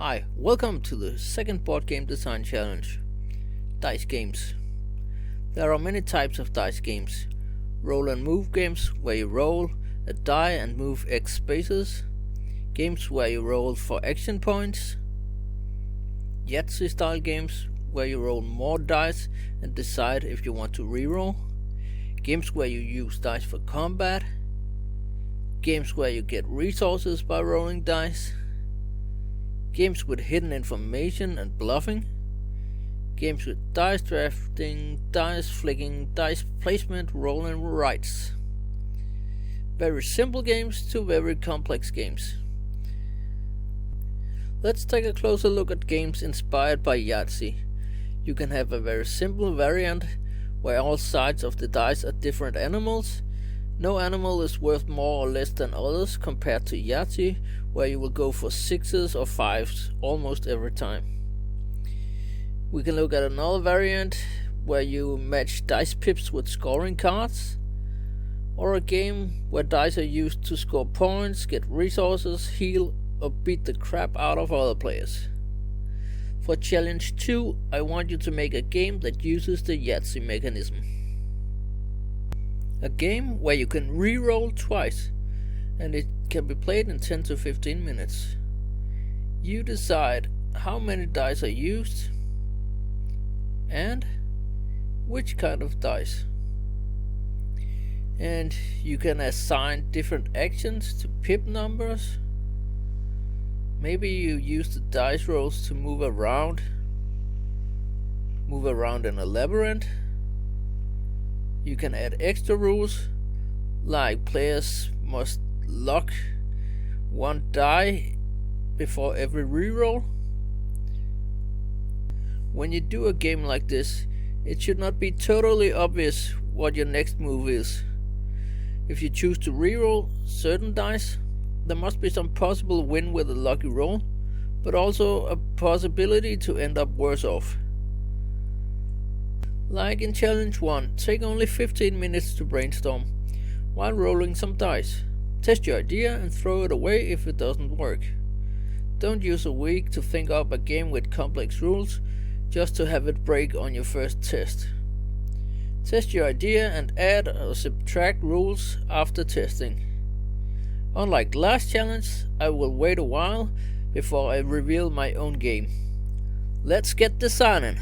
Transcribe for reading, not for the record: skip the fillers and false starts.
Hi, welcome to the second board game design challenge. Dice games. There are many types of dice games. Roll and move games where you roll a die and move X spaces. Games where you roll for action points. Yahtzee style games where you roll more dice and decide if you want to reroll. Games where you use dice for combat. Games where you get resources by rolling dice. Games with hidden information and bluffing. Games with dice drafting, dice flicking, dice placement, roll and rights. Very simple games to very complex games. Let's take a closer look at games inspired by Yahtzee. You can have a very simple variant where all sides of the dice are different animals. No animal is worth more or less than others compared to Yahtzee, where you will go for 6s or 5s almost every time. We can look at another variant where you match dice pips with scoring cards, or a game where dice are used to score points, get resources, heal, or beat the crap out of other players. For challenge 2, I want you to make a game that uses the Yahtzee mechanism. A game where you can re-roll twice, and it can be played in 10 to 15 minutes. You decide how many dice are used and which kind of dice. And you can assign different actions to pip numbers. Maybe you use the dice rolls to move around in a labyrinth. You can add extra rules, like players must lock one die before every reroll. When you do a game like this, it should not be totally obvious what your next move is. If you choose to reroll certain dice, there must be some possible win with a lucky roll, but also a possibility to end up worse off. Like in challenge 1, take only 15 minutes to brainstorm while rolling some dice. Test your idea and throw it away if it doesn't work. Don't use a week to think up a game with complex rules just to have it break on your first test. Test your idea and add or subtract rules after testing. Unlike last challenge, I will wait a while before I reveal my own game. Let's get designing!